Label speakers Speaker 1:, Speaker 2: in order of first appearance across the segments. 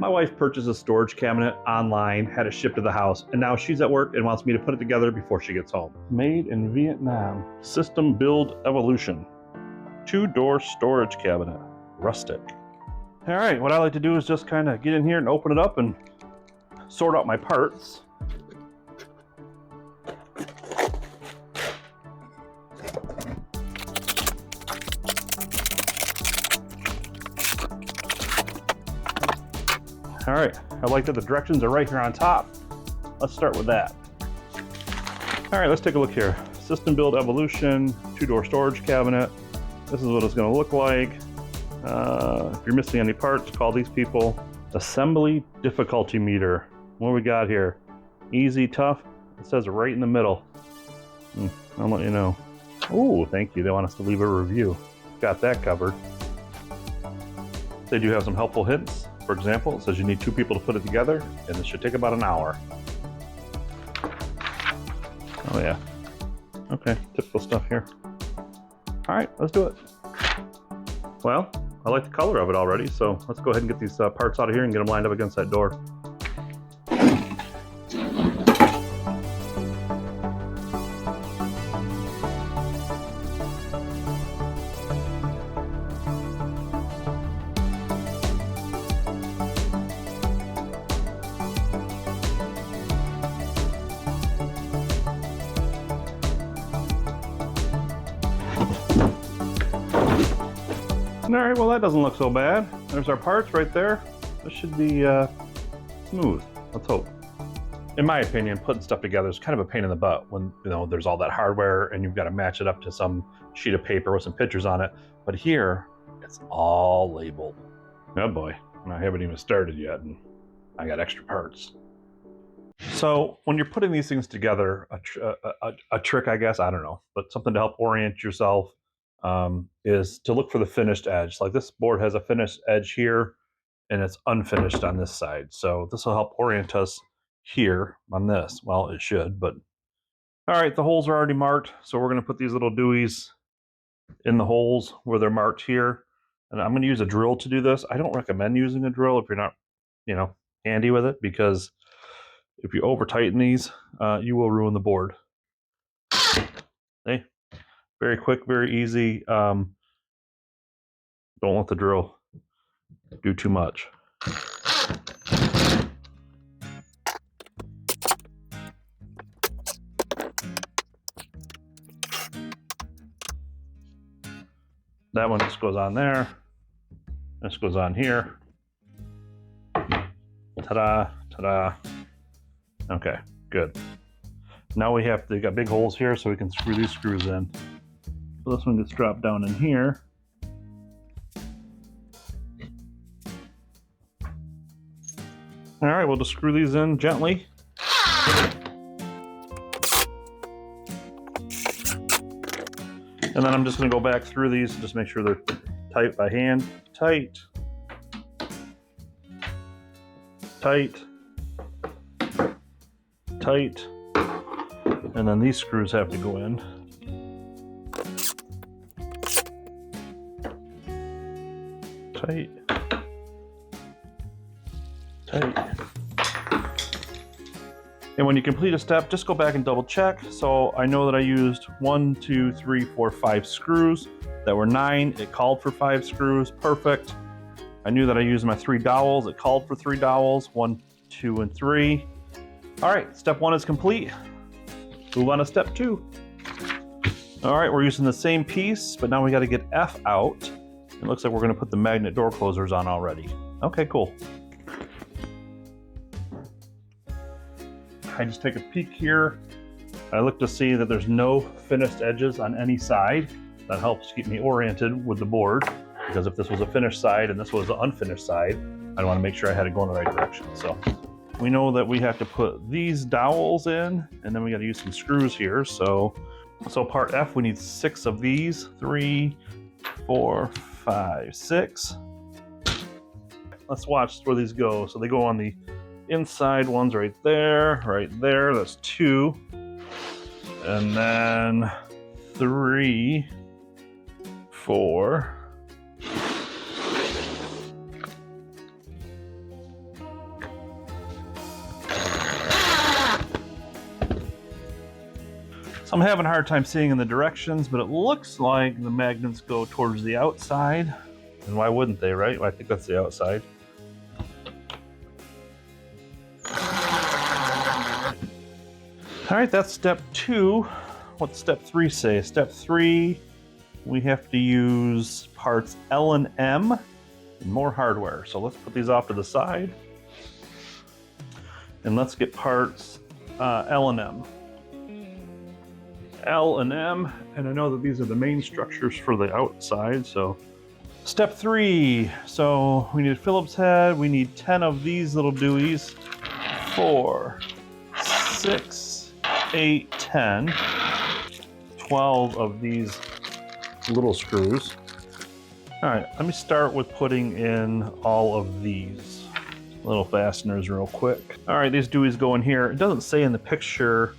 Speaker 1: My wife purchased a storage cabinet online, had it shipped to the house, and now she's at work and wants me to put it together before she gets home. Made in Vietnam. Systembuild Evolution. 2-door storage cabinet. Rustic. All right, what I like to do is just kind of get in here and open it up and sort out my parts. All right, I like that the directions are right here on top. Let's start with that. All right, let's take a look here. Systembuild Evolution, 2-door storage cabinet. This is what it's gonna look like. If you're missing any parts, call these people. Assembly difficulty meter. What do we got here? Easy, tough. It says right in the middle. I'll let you know. Oh, thank you. They want us to leave a review. Got that covered. They do have some helpful hints. For example, it says you need 2 people to put it together, and it should take about an hour. Oh yeah. Okay, typical stuff here. All right, let's do it. Well, I like the color of it already, so let's go ahead and get these parts out of here and get them lined up against that door. All right, well that doesn't look so bad. There's our parts right there. This should be smooth, let's hope. In my opinion, putting stuff together is kind of a pain in the butt when there's all that hardware and you've got to match it up to some sheet of paper with some pictures on it. But here, it's all labeled. Oh boy, I haven't even started yet and I got extra parts. So when you're putting these things together, a trick, I guess, I don't know, but something to help orient yourself is to look for the finished edge. Like this board has a finished edge here and it's unfinished on this side. So this will help orient us here on this. Well, it should, but all right, the holes are already marked. So we're gonna put these little dewies in the holes where they're marked here. And I'm gonna use a drill to do this. I don't recommend using a drill if you're not, handy with it, because if you over tighten these, you will ruin the board. Hey. Very quick, very easy. Don't let the drill do too much. That one just goes on there. This goes on here. Ta-da, ta-da. Okay, good. Now we got big holes here so we can screw these screws in. So this one gets dropped down in here. All right, we'll just screw these in gently. And then I'm just gonna go back through these and just make sure they're tight by hand. Tight. Tight. Tight. And then these screws have to go in. Tight. Tight. And when you complete a step, just go back and double check. So I know that I used 1, 2, 3, 4, 5 screws. That were 9. It called for 5 screws. Perfect. I knew that I used my 3 dowels. It called for 3 dowels. 1, 2, and 3. All right, step 1 is complete. Move on to step 2. All right, we're using the same piece, but now we got to get F out. It looks like we're going to put the magnet door closers on already. Okay, cool. I just take a peek here. I look to see that there's no finished edges on any side. That helps keep me oriented with the board, because if this was a finished side and this was the unfinished side, I'd want to make sure I had it going the right direction. So we know that we have to put these dowels in, and then we got to use some screws here. So part F, we need 6 of these. 3, 4, 5, 6. Let's watch where these go. So they go on the inside ones right there, that's 2. And then 3, 4, So I'm having a hard time seeing in the directions, but it looks like the magnets go towards the outside. And why wouldn't they, right? Well, I think that's the outside. All right, that's step 2. What's step 3 say? Step 3, we have to use parts L and M and more hardware. So let's put these off to the side. And let's get parts L and M. L and M, and I know that these are the main structures for the outside, so. Step 3, so we need a Phillips head, we need 10 of these little Deweys. 4, 6, 8, 10. 12 of these little screws. All right, let me start with putting in all of these little fasteners real quick. All right, these Deweys go in here. It doesn't say in the picture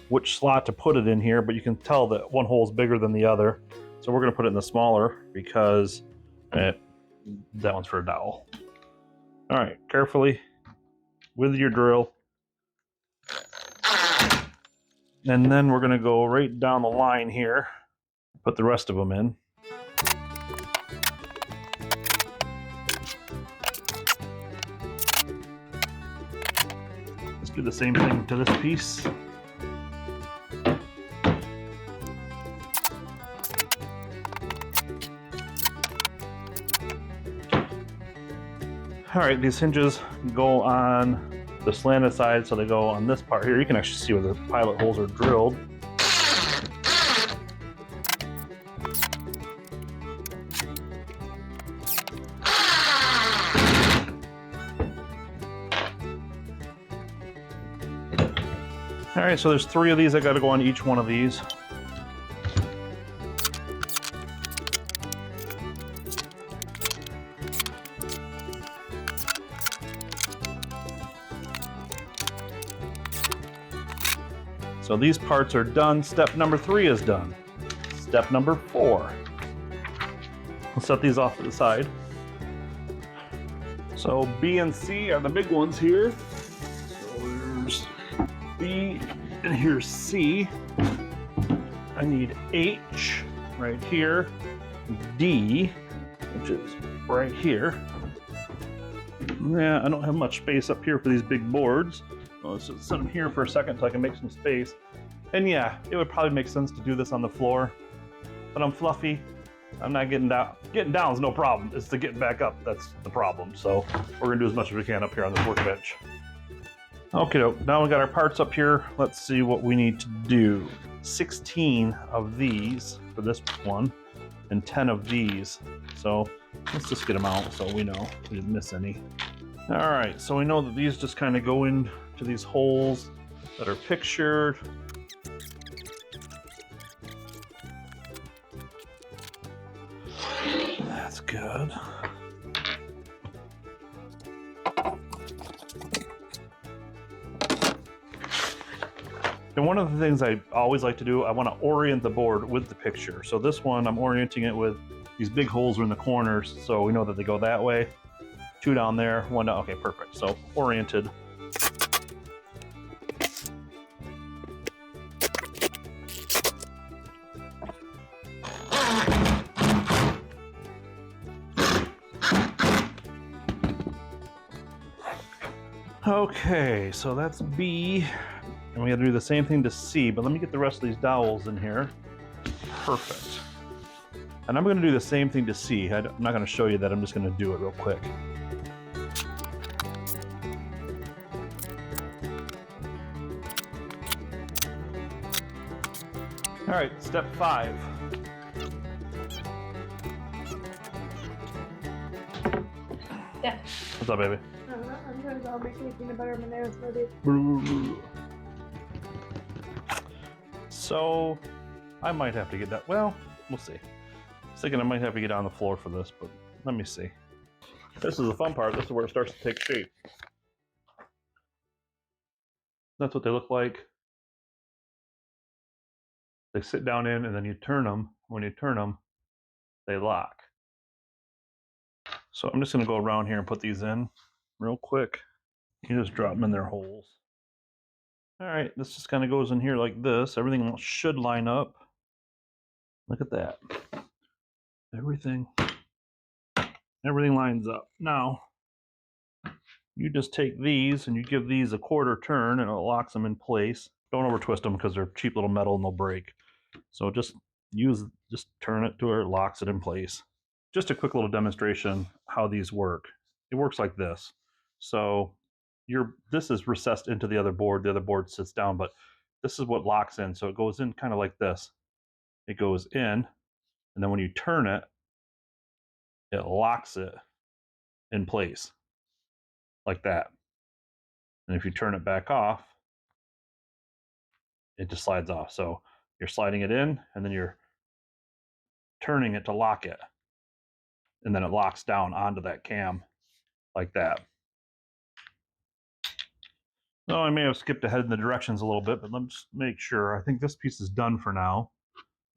Speaker 1: which slot to put it in here, but you can tell that one hole is bigger than the other. So we're gonna put it in the smaller because that one's for a dowel. All right, carefully with your drill. And then we're gonna go right down the line here, put the rest of them in. Let's do the same thing to this piece. All right, these hinges go on the slanted side, so they go on this part here. You can actually see where the pilot holes are drilled. All right, so there's 3 of these that got to go on each one of these. So these parts are done. Step number 3 is done. Step number 4. We'll set these off to the side. So B and C are the big ones here. So there's B and here's C. I need H right here. D, which is right here. Yeah, I don't have much space up here for these big boards. Well, let's just set them here for a second so I can make some space. And yeah, it would probably make sense to do this on the floor, but I'm fluffy. I'm not getting down. Getting down is no problem. It's the getting back up that's the problem. So we're gonna do as much as we can up here on this workbench. Okay, now we got our parts up here. Let's see what we need to do. 16 of these for this one and 10 of these. So let's just get them out so we know we didn't miss any. All right, so we know that these just kind of go into these holes that are pictured. That's good. And one of the things I always like to do, I want to orient the board with the picture. So this one, I'm orienting it with these big holes are in the corners, so we know that they go that way. 2 down there, 1 down. Okay, perfect. So oriented. Okay, so that's B, and we gotta do the same thing to C, but let me get the rest of these dowels in here. Perfect. And I'm gonna do the same thing to C. I'm not gonna show you that, I'm just gonna do it real quick. All right, step 5.
Speaker 2: Yeah.
Speaker 1: What's up, baby?
Speaker 2: I'm trying to make me peanut butter M&M's smoothie.
Speaker 1: So, I might have to get that. Well, we'll see. I was thinking I might have to get on the floor for this, but let me see. This is the fun part. This is where it starts to take shape. That's what they look like. They sit down in, and then you turn them. When you turn them, they lock. So I'm just going to go around here and put these in real quick. You just drop them in their holes. All right, this just kind of goes in here like this. Everything should line up. Look at that. Everything lines up. Now, you just take these and you give these a quarter turn and it locks them in place. Don't over twist them because they're cheap little metal and they'll break. So just turn it to where it locks it in place. Just a quick little demonstration how these work. It works like this. So this is recessed into the other board. The other board sits down, but this is what locks in. So it goes in kind of like this. It goes in, and then when you turn it, it locks it in place like that. And if you turn it back off, it just slides off. So you're sliding it in, and then you're turning it to lock it. And then it locks down onto that cam like that. Oh, I may have skipped ahead in the directions a little bit, but let's make sure. I think this piece is done for now,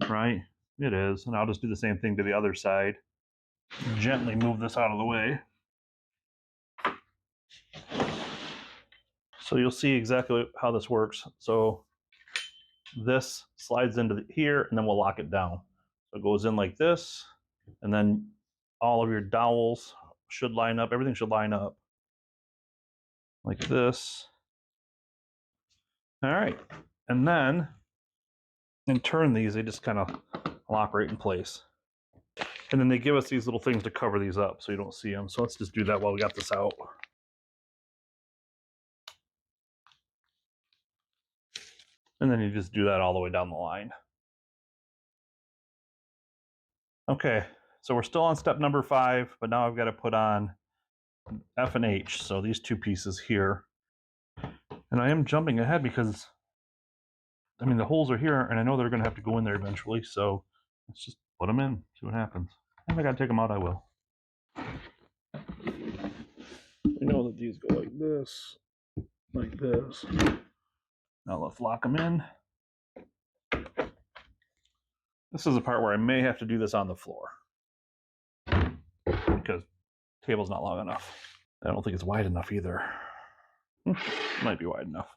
Speaker 1: right? It is. And I'll just do the same thing to the other side. Gently move this out of the way. So you'll see exactly how this works. So this slides into here, and then we'll lock it down. So it goes in like this, and then all of your dowels should line up. Everything should line up like this. All right, and then turn these, they just kind of lock right in place. And then they give us these little things to cover these up so you don't see them. So let's just do that while we got this out. And then you just do that all the way down the line. Okay, so we're still on step number 5, but now I've got to put on F and H, so these two pieces here. And I am jumping ahead because, I mean, the holes are here, and I know they're going to have to go in there eventually, so let's just put them in, see what happens. If I got to take them out, I will. We know that these go like this, like this. Now let's lock them in. This is the part where I may have to do this on the floor because the table's not long enough. I don't think it's wide enough either. Might be wide enough.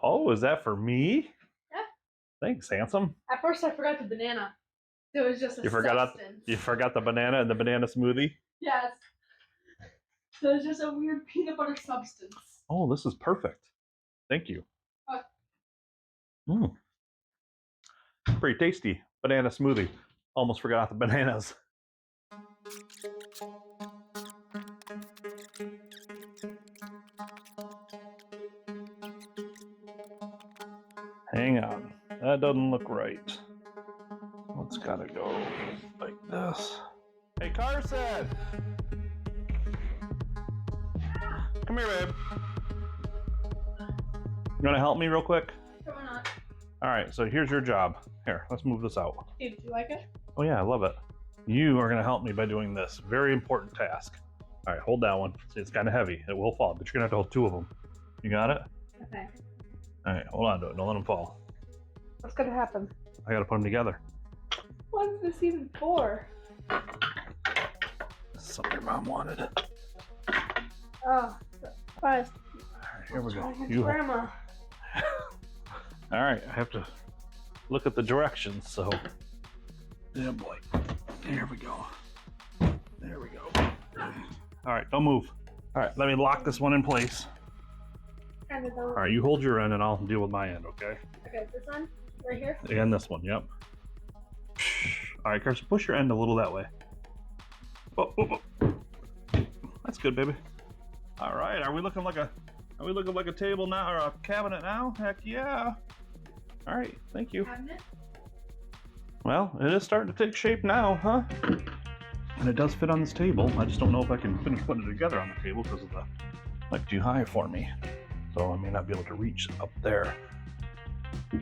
Speaker 1: Oh, is that for me?
Speaker 2: Yeah.
Speaker 1: Thanks, handsome.
Speaker 2: At first, I forgot the banana. It was just a substance.
Speaker 1: You forgot the banana and the banana smoothie?
Speaker 2: Yes. So it's just a weird peanut butter substance.
Speaker 1: Oh, this is perfect. Thank you. Pretty tasty banana smoothie. Almost forgot the bananas. Hang on, that doesn't look right. It's gotta go like this. Hey, Carson! Come here, babe. You wanna help me real quick?
Speaker 2: Sure, why not?
Speaker 1: All right, so here's your job. Here, let's move this out.
Speaker 2: Hey, do you like it?
Speaker 1: Oh yeah, I love it. You are gonna help me by doing this very important task. All right, hold that one. See, it's kind of heavy. It will fall, but you're gonna have to hold 2 of them. You got it?
Speaker 2: Okay.
Speaker 1: All right, hold on to it. Don't let them fall.
Speaker 2: What's gonna happen?
Speaker 1: I gotta put them together.
Speaker 2: What's this even for?
Speaker 1: This is something your mom wanted.
Speaker 2: Oh, surprise.
Speaker 1: All right, here we go.
Speaker 2: Grandma.
Speaker 1: All right, I have to look at the directions, so. Yeah, boy. There we go. There we go. All right, don't move. All right, let me lock this one in place.
Speaker 2: Kind of don't.
Speaker 1: All right, you hold your end and I'll deal with my end, okay?
Speaker 2: Okay, this one? Right here?
Speaker 1: And this one, yep. All right, Carson, push your end a little that way. Oh, oh, oh. That's good, baby. All right, are we looking like a table now or a cabinet now? Heck yeah. All right, thank you.
Speaker 2: Cabinet?
Speaker 1: Well, it is starting to take shape now, huh? And it does fit on this table. I just don't know if I can finish putting it together on the table because of the like too high for me. So I may not be able to reach up there. We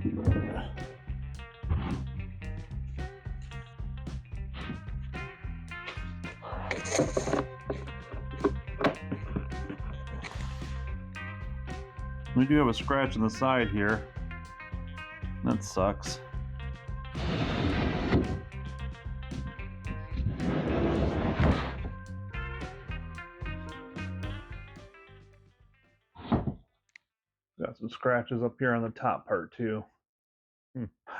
Speaker 1: do have a scratch on the side here. That sucks. Got some scratches up here on the top part too.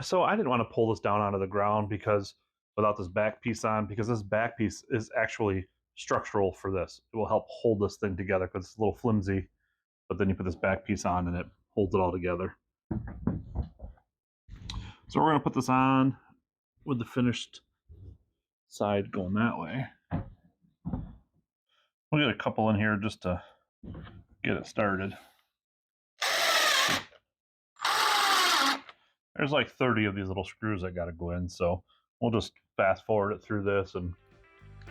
Speaker 1: So I didn't want to pull this down onto the ground because without this back piece on, because this back piece is actually structural for this. It will help hold this thing together because it's a little flimsy, but then you put this back piece on and it holds it all together. So we're going to put this on with the finished side going that way. We'll get a couple in here just to get it started. There's like 30 of these little screws that got to go in, so we'll just fast forward it through this and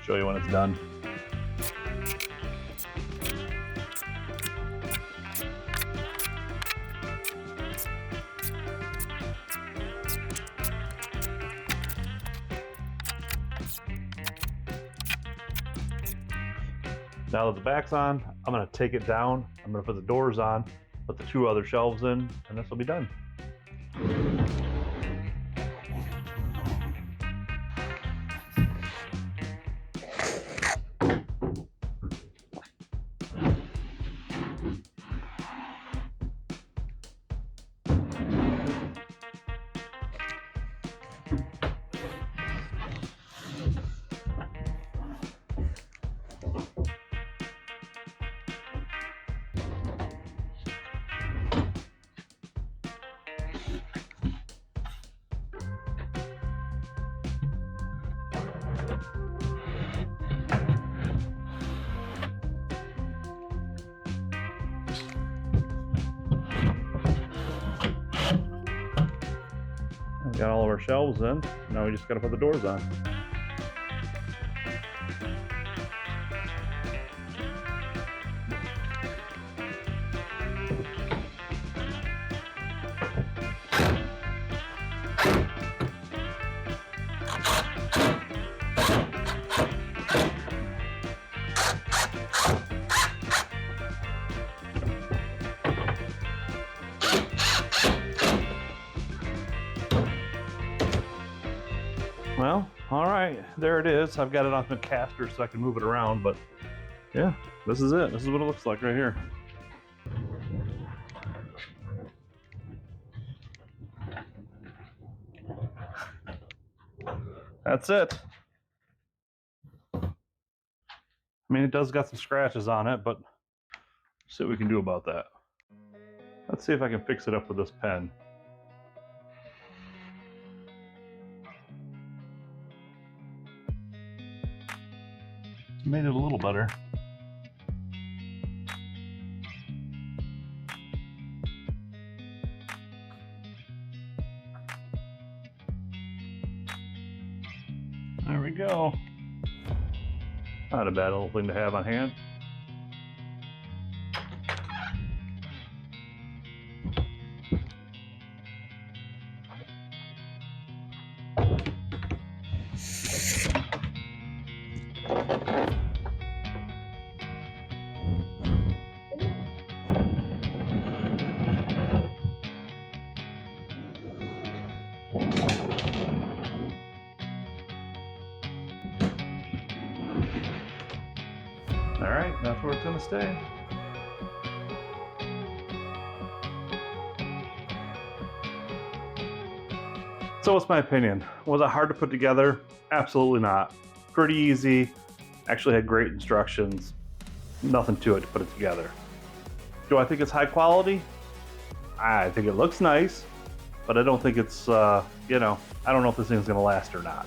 Speaker 1: show you when it's done. Now that the back's on, I'm going to take it down. I'm going to put the doors on, put the 2 other shelves in, and this will be done. Got all of our shelves in. Now we just got to put the doors on. Well, all right, there it is. I've got it on the caster so I can move it around, but yeah, this is it. This is what it looks like right here. That's it. I mean, it does got some scratches on it, but let's see what we can do about that. Let's see if I can fix it up with this pen. Made it a little better. There we go. Not a bad little thing to have on hand. All right, that's where it's gonna stay. So what's my opinion? Was it hard to put together? Absolutely not. Pretty easy. Actually had great instructions. Nothing to it to put it together. Do I think it's high quality? I think it looks nice, but I don't think it's, I don't know if this thing's gonna last or not.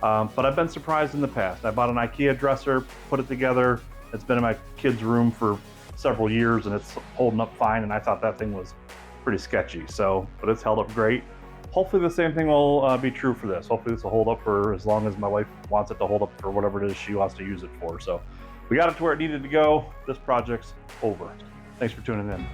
Speaker 1: But I've been surprised in the past. I bought an IKEA dresser, put it together. It's been in my kid's room for several years and it's holding up fine, and I thought that thing was pretty sketchy. So, but it's held up great. Hopefully the same thing will be true for this. Hopefully this will hold up for as long as my wife wants it to hold up for whatever it is she wants to use it for. So we got it to where it needed to go. This project's over. Thanks for tuning in.